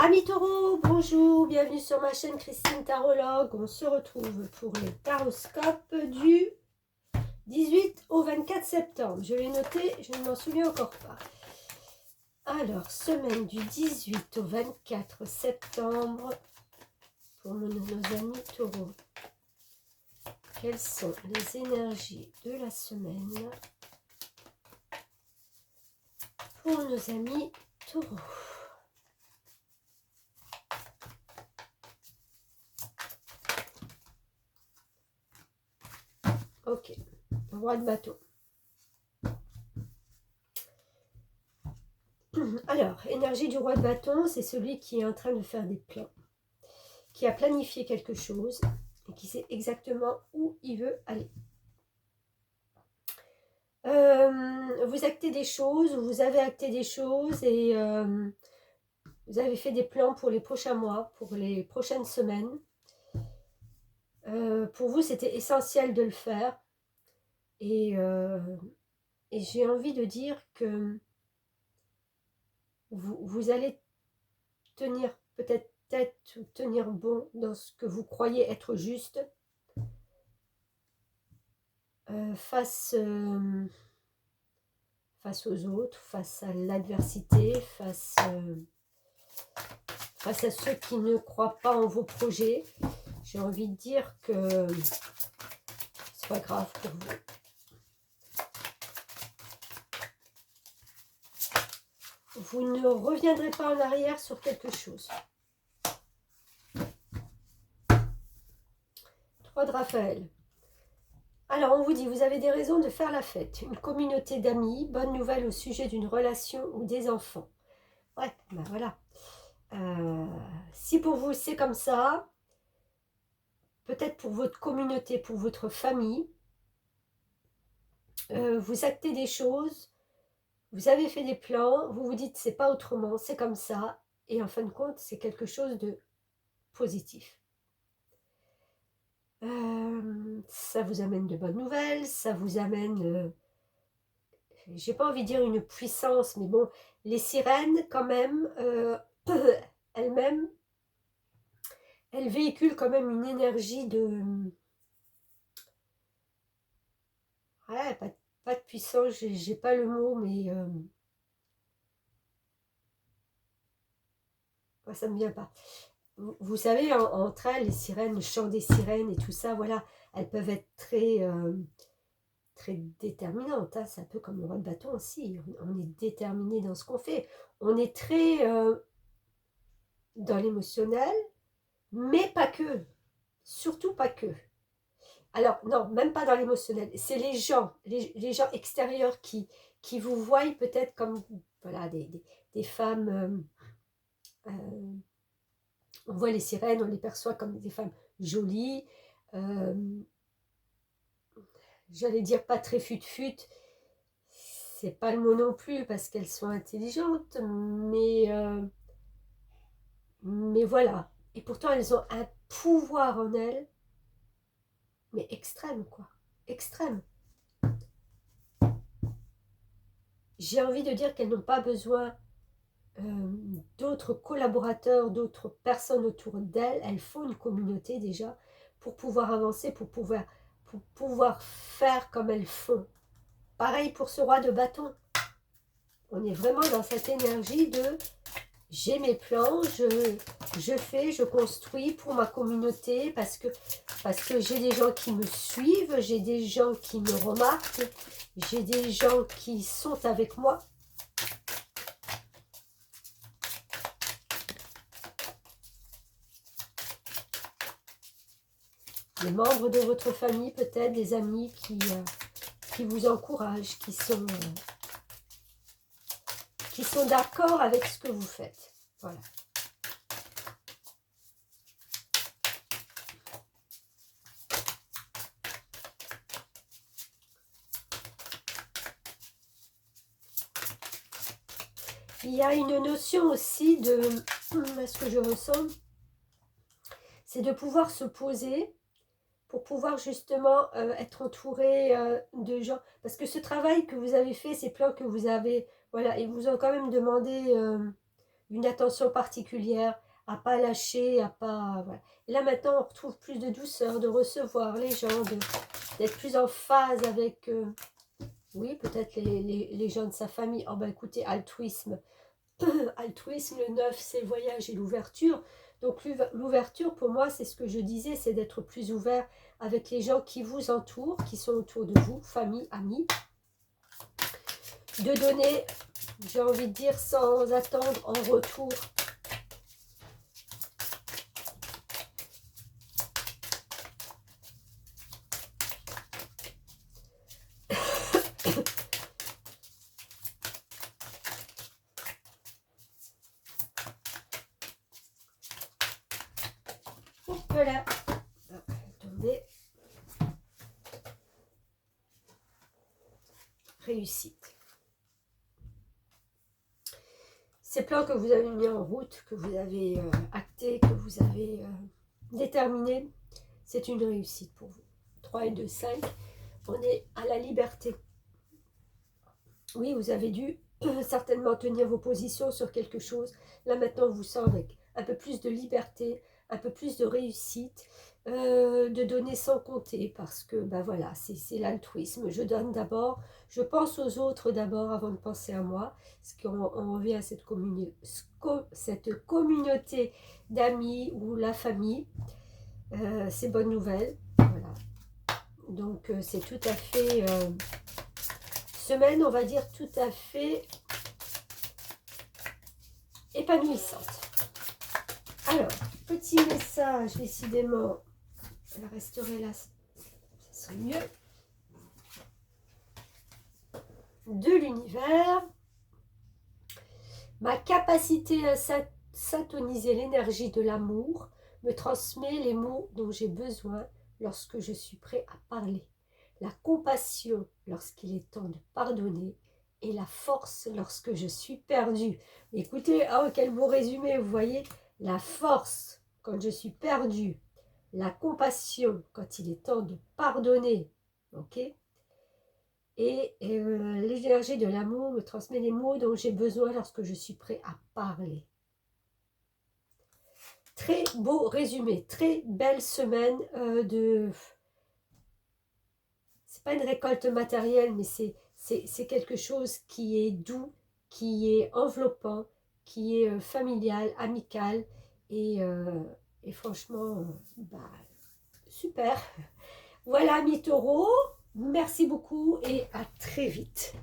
Amis taureaux, bonjour, bienvenue sur ma chaîne Christine Tarologue. On se retrouve pour les taroscopes du 18 au 24 septembre. Je l'ai noté, je ne m'en souviens encore pas. Alors, semaine du 18 au 24 septembre pour nos amis taureaux. Quelles sont les énergies de la semaine pour nos amis taureaux? Ok, roi de bateau. Alors, énergie du roi de bâton, c'est celui qui est en train de faire des plans, qui a planifié quelque chose et qui sait exactement où il veut aller. Vous actez des choses, vous avez acté des choses et vous avez fait des plans pour les prochains mois, pour les prochaines semaines. Pour vous, c'était essentiel de le faire. Et j'ai envie de dire que vous allez tenir peut-être tête ou tenir bon dans ce que vous croyez être juste face aux autres, face à l'adversité, face à ceux qui ne croient pas en vos projets. J'ai envie de dire que c'est pas grave pour vous. Vous ne reviendrez pas en arrière sur quelque chose. 3 de Raphaël. Alors, on vous dit, vous avez des raisons de faire la fête. Une communauté d'amis, bonne nouvelle au sujet d'une relation ou des enfants. Ouais, ben voilà. Si pour vous, c'est comme ça, peut-être pour votre communauté, pour votre famille, vous actez des choses, vous avez fait des plans, vous vous dites, c'est pas autrement, c'est comme ça. Et en fin de compte, c'est quelque chose de positif. Ça vous amène de bonnes nouvelles, ça vous amène, j'ai pas envie de dire une puissance, mais bon, les sirènes quand même, elles-mêmes, elles véhiculent quand même une énergie de, ouais, pas de puissance, j'ai pas le mot, mais ça me vient pas. Vous savez, entre elles, les sirènes, le chant des sirènes et tout ça, voilà, elles peuvent être très déterminantes. Hein. C'est un peu comme le roi de bâton aussi. On est déterminé dans ce qu'on fait. On est très dans l'émotionnel, mais pas que. Surtout pas que. Alors, non, même pas dans l'émotionnel. C'est les gens extérieurs qui vous voient peut-être comme voilà, des femmes. On voit les sirènes, on les perçoit comme des femmes jolies. J'allais dire pas très fut-fut. C'est pas le mot non plus parce qu'elles sont intelligentes, mais voilà. Et pourtant, elles ont un pouvoir en elles, mais extrême, quoi. Extrême. J'ai envie de dire qu'elles n'ont pas besoin d'autres collaborateurs, d'autres personnes autour d'elles. Elles font une communauté déjà pour pouvoir avancer, pour pouvoir faire comme elles font. Pareil pour ce roi de bâton. On est vraiment dans cette énergie de j'ai mes plans, je fais, je construis pour ma communauté parce que j'ai des gens qui me suivent, j'ai des gens qui me remarquent, j'ai des gens qui sont avec moi. Les membres de votre famille, peut-être des amis qui vous encouragent, qui sont d'accord avec ce que vous faites. Voilà. Il y a une notion aussi de, ce que je ressens, c'est de pouvoir se poser pour pouvoir justement être entouré de gens. Parce que ce travail que vous avez fait, ces plans que vous avez, voilà, ils vous ont quand même demandé une attention particulière, à pas lâcher, à pas... Voilà. Et là maintenant, on retrouve plus de douceur, de recevoir les gens, d'être plus en phase avec, oui, peut-être les gens de sa famille. Oh ben écoutez, altruisme. Altruisme, le 9, c'est le voyage et l'ouverture. Donc l'ouverture, pour moi, c'est ce que je disais, c'est d'être plus ouvert avec les gens qui vous entourent, qui sont autour de vous, famille, amis. De donner, j'ai envie de dire, sans attendre en retour. Voilà. Attendez. Réussite. Ces plans que vous avez mis en route, que vous avez actés, que vous avez déterminés, c'est une réussite pour vous. 3 et 2, 5. On est à la liberté. Oui, vous avez dû certainement tenir vos positions sur quelque chose. Là, maintenant, on vous sent avec un peu plus de liberté, un peu plus de réussite, de donner sans compter, parce que, ben voilà, c'est l'altruisme. Je donne d'abord, je pense aux autres d'abord avant de penser à moi, parce qu'on revient à cette communauté d'amis ou la famille. C'est bonne nouvelle, voilà. Donc, c'est tout à fait... semaine, on va dire, tout à fait épanouissante. Alors, petit message, décidément, elle resterait là, ça serait mieux. De l'univers, ma capacité à syntoniser l'énergie de l'amour me transmet les mots dont j'ai besoin lorsque je suis prêt à parler. La compassion lorsqu'il est temps de pardonner et la force lorsque je suis perdue. Écoutez, oh, quel beau résumé, vous voyez, la force quand je suis perdue, la compassion quand il est temps de pardonner, ok, et l'énergie de l'amour me transmet les mots dont j'ai besoin lorsque je suis prêt à parler. Très beau résumé, très belle semaine de... C'est pas une récolte matérielle, mais c'est quelque chose qui est doux, qui est enveloppant, qui est familial, amical, et franchement, bah, super. Voilà, mes taureaux, merci beaucoup et à très vite.